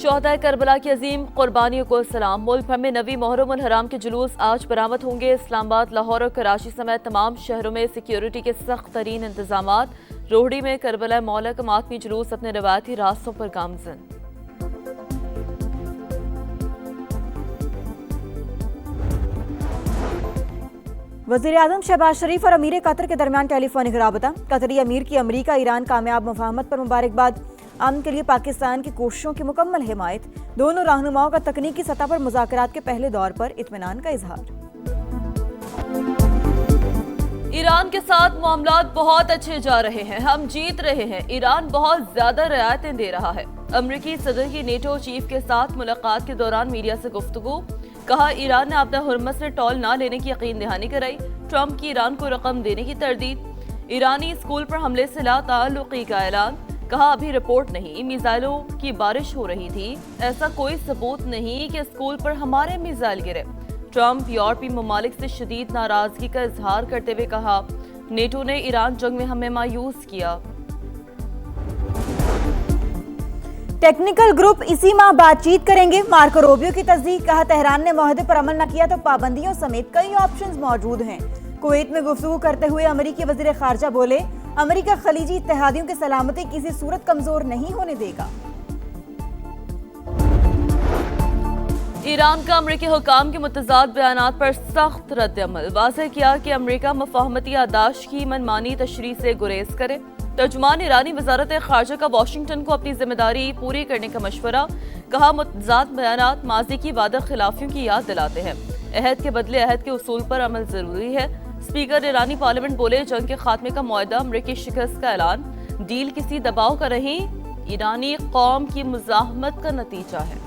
शोहदा Karbala की अजीम कुर्बानियों को सलाम। मुल्क भर में नवी मुहर्रम उल हराम के जुलूस आज बरामद होंगे। इस्लामाबाद, लाहौर और कराची समेत तमाम शहरों में सिक्योरिटी के सख्त तरीन इंतजाम। रोहड़ी में करबला मौला का मातमी जुलूस अपने रवायती रास्तों पर गामजन। वज़ीर-ए-आज़म शहबाज शरीफ और अमीर कतर के दरमियान टेलीफोनिक राबता। कतरी अमीर की अमरीका ईरान कामयाब मुफाहमत पर मुबारकबाद। अमन के लिए पाकिस्तान की कोशिशों की मुकम्मल हिमायत। दोनों रहनुमाओं का तकनीकी सतह पर मुज़ाकरात के पहले दौर पर इत्मीनान का इजहार। ईरान के साथ मामलात बहुत अच्छे जा रहे हैं, हम जीत रहे हैं। ईरान बहुत ज्यादा रियायतें दे रहा है। अमरीकी सदर की नेटो चीफ के साथ मुलाकात के दौरान मीडिया से गुफ्तगू। कहा, ईरान ने आपदा हुर्मस से टॉल ना लेने की यकीन दहानी कराई। ट्रंप की ईरान को रकम देने की तरदीद। ईरानी स्कूल पर हमले से ला ताल्लुकी का ऐलान। कहा, अभी रिपोर्ट नहीं, मिसाइलों की बारिश हो रही थी, ऐसा कोई सबूत नहीं कि स्कूल पर हमारे मिसाइल गिरे। ट्रंप यूरोपीय ममालिक से शदीद नाराजगी का इजहार करते हुए कहा, नेटो ने ईरान जंग में हमें मायूस किया। टेक्निकल ग्रुप इसी माह बातचीत करेंगे। मार्को रूबियो की तस्दीक। कहा, तेहरान ने मुआहदे पर अमल न किया तो पाबंदियों समेत कई ऑप्शंस मौजूद हैं। कुवैत में गुफ्तगू करते हुए अमरीकी वज़ीर खारजा बोले, अमरीका खलीजी इत्तेहादियों की सलामती किसी सूरत कमजोर नहीं होने देगा। ईरान का अमरीकी हुकाम के मुतज़ाद बयानात पर सख्त रद्द-ए-अमल। वाज़ेह किया कि अमरीका मुफ़ाहमती याददाश्त की मनमानी तशरीह से गुरेज करे। तर्जुमान ईरानी वज़ारत ख़ारजा का वाशिंगटन को अपनी जिम्मेदारी पूरी करने का मशवरा। कहा, मुतज़ाद बयानात माजी की वादा खिलाफियों की याद दिलाते हैं। अहद के बदले अहद के उसूल पर अमल जरूरी है। स्पीकर ईरानी पार्लियामेंट बोले, जंग के खात्मे का मुआहदा अमरीकी शिकस्त का ऐलान। डील किसी दबाव का नहीं, ईरानी कौम की मुज़ाहमत का नतीजा है।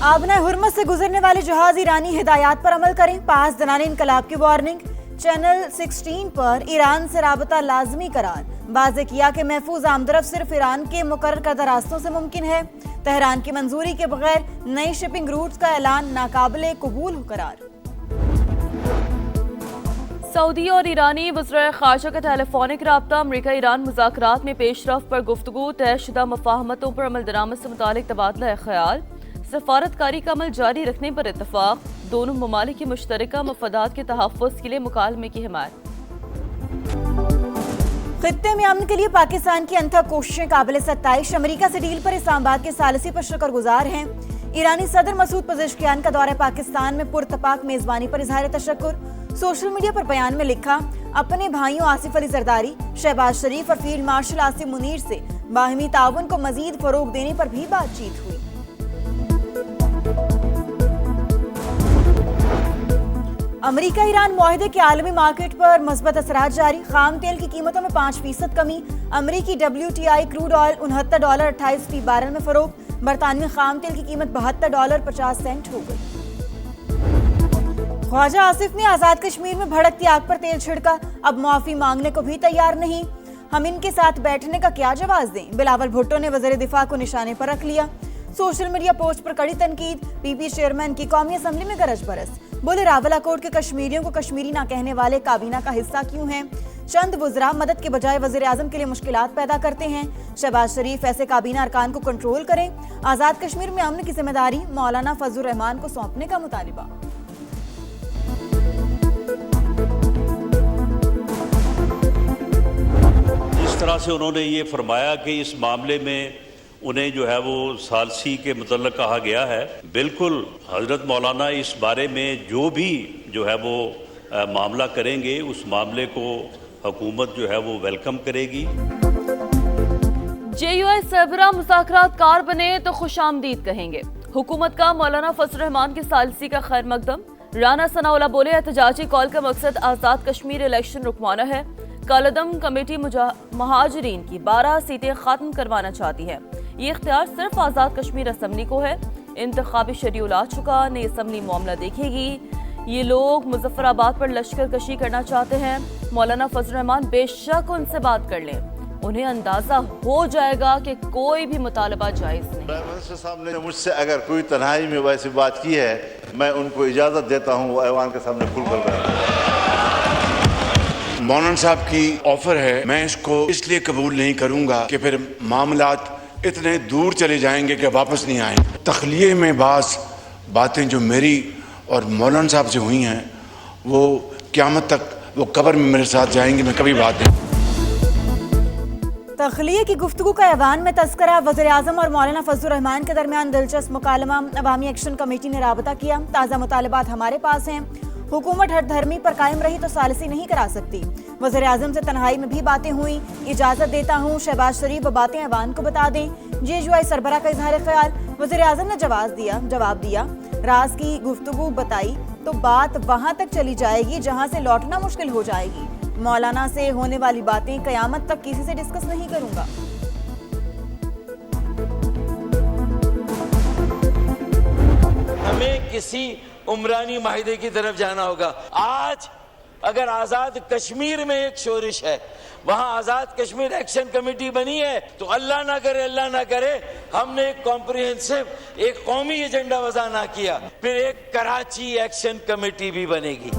आबना हुर्मस से गुजरने वाले जहाज ईरानी हिदायत पर अमल करें। 5 दनाने इनकलाब की वार्निंग। चैनल 16 पर ईरान से राबता लाजमी करार। वाज़ेह किया कि महफूज आमदरफ्त सिर्फ ईरान के मुकर्रर करदा रास्तों से मुमकिन है। तेहरान की मंजूरी के बगैर नई शिपिंग रूट्स का ऐलान नाकाबिले कबूल करार। सऊदी और ईरानी वज़ीर ख़ारजा का टेलीफोनिक राब्ता। अमरीका ईरान मुज़ाकरात में पेशरफ्त पर गुफ्तगू। तयशुदा मुफ़ाहमतों पर अमल दरामद से मुतालिक तबादला ख्याल। सफारतकारी का अमल जारी रखने पर इत्तफाक। दोनों ममालिक की मुश्तरका मफादात के तहफ़्फ़ुज़ के लिए मुकालमे की हिमायत। खित्ते में अमन के लिए पाकिस्तान की अनथक कोशिशें काबिल सत्ताइश। अमरीका से डील पर इस्लामाबाद के सालिसी पर शुक्रगुजार हैं। ईरानी सदर मसूद पज़ेश्कियान का दौरा पाकिस्तान में पुरतपाक मेजबानी पर इजहार तशक्कुर। सोशल मीडिया पर बयान में लिखा, अपने भाइयों आसिफ अली जरदारी, शहबाज शरीफ और फील्ड मार्शल आसिम मुनीर से बाहिमी ताउन को मजीद फरोग देने पर भी बातचीत हुई। अमरीका ईरान मुआहदे के आलमी मार्केट पर मस्बत असरात जारी। खाम तेल की कीमतों में 5% कमी। अमरीकी WTI क्रूड ऑयल $69.28 बैरल में फरोख्त। बरतानवी खाम तेल की कीमत $72.50 हो गई। ख्वाजा आसिफ ने आजाद कश्मीर में भड़कती आग पर तेल छिड़का। अब मुआफी मांगने को भी तैयार नहीं। हम इनके साथ बैठने का क्या जवाब दें। बिलावल भुट्टो ने वज़ीर दिफा को निशाने पर रख लिया। सोशल मीडिया पोस्ट पर कड़ी तनकीद। PP चेयरमैन की कौमी असम्बली में गरज बरस। बोले, रावलाकोट के कश्मीरियों को कश्मीरी ना कहने वाले काबीना का हिस्सा क्यों हैं। चंद वज़रा मदद के बजाय वज़ीर आज़म के लिए मुश्किलात पैदा करते हैं। शहबाज शरीफ ऐसे काबीना अरकान को कंट्रोल करें। आज़ाद कश्मीर में अमन की जिम्मेदारी मौलाना फजलुर रहमान को सौंपने का मुतालिबा। इस तरह से उन्होंने ये फरमाया कि इस मामले में उन्हें जो है वो सालसी के मुतल्लक कहा गया है। बिल्कुल हजरत मौलाना इस बारे में जो भी जो है वो मामला करेंगे, उस मामले को हुकूमत जो है वो वेलकम करेगी। JUI सरबराह मुज़ाकरात कार बने तो खुशामदीद कहेंगे। हुकूमत का मौलाना फजलुर रहमान की सालसी का खैर मकदम। राना सनाउल्लाह बोले, एहतजाजी कॉल का मकसद आज़ाद कश्मीर इलेक्शन रुकवाना है। कालदम कमेटी महाजरीन की 12 सीटें खत्म करवाना चाहती है। ये इख्तियार सिर्फ आज़ाद कश्मीर असम्बली को है। इंतखाबी शेड्यूल आ चुका, नई असम्बली मामला देखेगी। ये लोग मुजफ्फराबाद पर लश्कर कशी करना चाहते हैं। मौलाना फजलुर रहमान बेशक उनसे बात कर लें, उन्हें अंदाजा हो जाएगा कि कोई भी मुतालबा जायज़ नहीं। प्राइम मिनिस्टर साहब ने मुझसे अगर कोई तन्हाई में वैसी बात की है, मैं उनको इजाज़त देता हूँ वो ऐवान के सामने खुल कर मौलाना साहब की ऑफर है, मैं इसको इसलिए कबूल नहीं करूंगा कि फिर मामलात इतने दूर चले जाएंगे कि वापस नहीं आएंगे। तखलिए में बातें जो मेरी और मौलाना साहब से हुई हैं वो क़यामत तक वो कब्र में मेरे साथ जाएंगी, मैं कभी बात नहीं। तखलिए की गुफ्तगू का ऐवान में तस्करा, वज़ीर आज़म और मौलाना फजलुर रहमान के दरमियान दिलचस्प मुकालमा। अवामी एक्शन कमेटी ने राबता किया। ताज़ा मुतालबात हमारे पास हैं। हुकूमत हर धर्मी पर कायम रही तो सालिसी नहीं करा सकती। वज़ीर आज़म से तन्हाई में भी बातें हुई। इजाज़त देता हूँ शहबाज शरीफ वो बातें ऐवान को बता दें। JUI सरबरा का इजहार ख्याल। वज़ीर आज़म ने जवाब दिया राज की गुफ्तगू बताई तो बात वहाँ तक चली जाएगी जहाँ से लौटना मुश्किल हो जाएगी। मौलाना से होने वाली बातें क़यामत तक किसी से डिस्कस नहीं करूँगा। हमें किसी उमरानी माहिदे की तरफ जाना होगा। आज अगर आजाद कश्मीर में एक शोरिश है, वहां आजाद कश्मीर एक्शन कमेटी बनी है, तो अल्लाह ना करे हमने एक कॉम्प्रिहेंसिव एक कौमी एजेंडा वज़ा ना किया, फिर एक कराची एक्शन कमेटी भी बनेगी।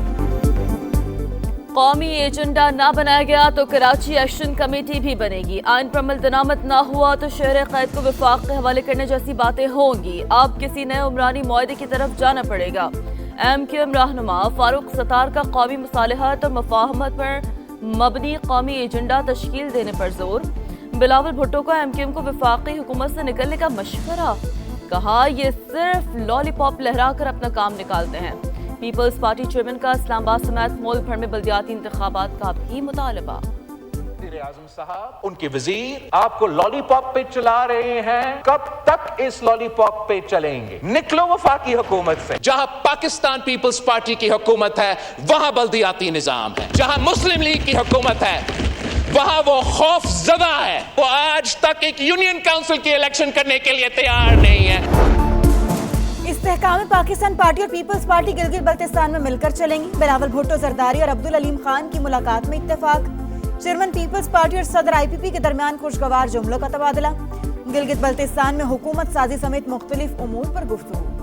कौमी एजेंडा ना बनाया गया तो कराची एक्शन कमेटी भी बनेगी। आइन पर अमल दरामद ना हुआ तो शहर कैद को वफाक के हवाले करने जैसी बातें होंगी। अब किसी नए उमरानी मुआहदे की तरफ जाना पड़ेगा। MQM रहनुमा फारूक सत्तार का कौमी मसालिहत और मफाहमत पर मबनी कौमी एजेंडा तश्कील देने पर जोर। बिलावल भुट्टो को MQM को वफाकी हुकूमत से निकलने का मशवरा। कहा ये सिर्फ लॉलीपॉप लहराकर अपना काम निकालते हैं। पीपल्स पार्टी चेयरमैन का इस्लामाबाद समेत मुल्क भर में बल्दियाती इंतखाबात का भी मुतालबा। वज़ीर-ए-आज़म साहब, उनके वजीर आपको लॉलीपॉप पे चला रहे हैं, कब तक इस लॉलीपॉप पे चलेंगे? निकलो वफाकी हुकूमत से। जहां पाकिस्तान पीपल्स पार्टी की हुकूमत है वहां बल्दियाती निजाम है, जहां मुस्लिम लीग की हुकूमत है वहां वो खौफ ज़दा है। वो आज तक एक यूनियन काउंसिल की इलेक्शन करने के लिए तैयार नहीं है। इस्तेहकाम पाकिस्तान पार्टी और पीपल्स पार्टी गिलगित बल्तिस्तान में मिलकर चलेंगी। बिलावल भुट्टो जरदारी और अब्दुल अलीम खान की मुलाकात में इत्तेफाक। चेयरमैन पीपल्स पार्टी और सदर IPP के दरमियान खुशगवार जुमलों का तबादला। गिलगित बल्तिस्तान में हुकूमत साजी समेत मुख्तलिफ उमूर पर गुफ्तगू।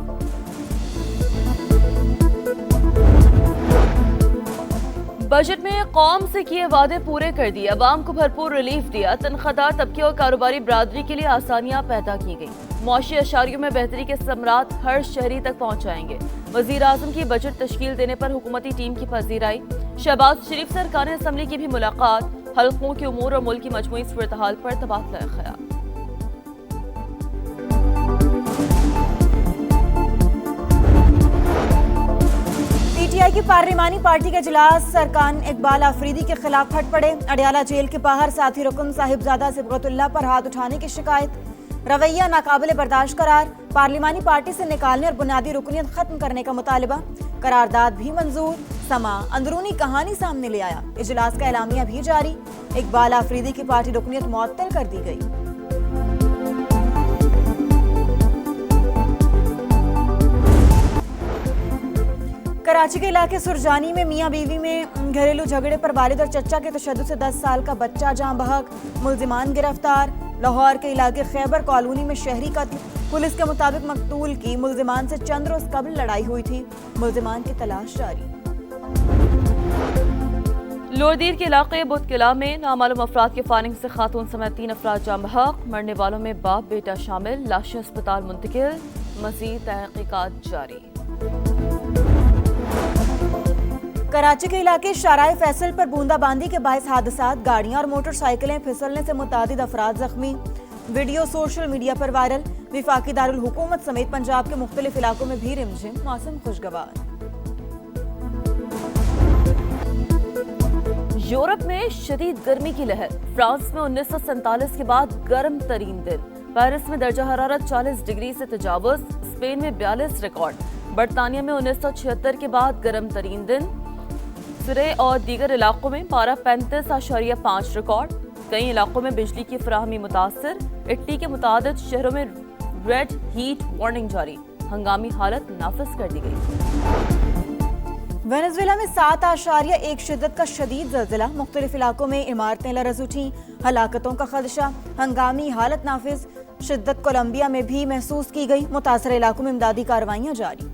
बजट में कौम से किए वादे पूरे कर दिए, अवाम को भरपूर रिलीफ दिया। तनख्वाहदार तबके और कारोबारी बरादरी के लिए आसानियां पैदा की गई। मौशी अशारियों में बेहतरी के समरात हर शहरी तक पहुंचाएंगे। वज़ीर आज़म की बजट तश्कील देने पर हुकूमती टीम की पजीराई। शहबाज शरीफ से अरकान असम्बली की भी मुलाकात। हल्कों के उमूर और मुल्क की मजमूई सूरत-ए-हाल पर तबादला ख्याल। PTI की पार्लिमानी पार्टी के इजलास अरकान इकबाल आफरीदी के खिलाफ फट पड़े। अडियाला जेल के बाहर साथी रुकन साहिबजादा सिबगतुल्लाह पर हाथ उठाने की शिकायत। रवैया नाकाबिले बर्दाश्त करार। पार्लिमानी पार्टी से निकालने और बुनियादी रुकनियत खत्म करने का मुतालबा। करारदाद भी मंजूर। समा अंदरूनी कहानी सामने ले आया। इजलास का एलामिया भी जारी। इकबाल आफरीदी की पार्टी रुकनियत मुअत्तल कर दी गई। कराची के इलाके सुरजानी में मियां बीवी में घरेलू झगड़े पर वालिद और चचा के तशद्दुद से 10 साल का बच्चा जाँ बहक। मुल्जिमान गिरफ्तार। लाहौर के इलाके खैबर कॉलोनी में शहरी कत्ल। पुलिस के मुताबिक मकतूल की मुल्जिमान से चंद रोज कबल लड़ाई हुई थी। मुल्जिमान की तलाश जारी। लोरदीर के इलाके बुतकिला में नामालूम अफराद के फायरिंग से खातून समेत 3 अफराद जाँ बहक। मरने वालों में बाप बेटा शामिल। लाशें अस्पताल मुंतकिल। मज़ीद तहकीकात जारी। कराची के इलाके शाराए फैसल पर बूंदाबांदी के बायस हादसात। गाड़ियां और मोटरसाइकिलें फिसलने से मुतादिद अफराद जख्मी। वीडियो सोशल मीडिया पर वायरल। विफाकी दारुल हुकूमत समेत पंजाब के मुख्तलिफ इलाकों में भी रिमझिम मौसम खुशगवार। यूरोप में शदीद गर्मी की लहर। फ्रांस में 1947 के बाद गर्म तरीन दिन। पेरिस में दर्जा हरारत 40 डिग्री से तजावुज। स्पेन में 42 रिकॉर्ड। बरतानिया में 1976 के बाद गर्म तरीन दिन। सिरे और दीगर इलाकों में पारा 35.5 रिकॉर्ड। कई इलाकों में बिजली की फराहमी मुतासर। इटली के मुतादिद शहरों में रेड हीट वार्निंग जारी। हंगामी हालत नाफिज कर दी गई। वेनेजुएला में 7.1 शिद्दत का शदीद ज़ल्ज़ला। मुख्तलिफ इलाकों में इमारतें लरज़ उठी। हलाकतों का खदशा। हंगामी हालत नाफिज। शिद्दत कोलंबिया में भी महसूस की गई। मुतासर इलाकों में इमदादी कार्रवाइयाँ जारी।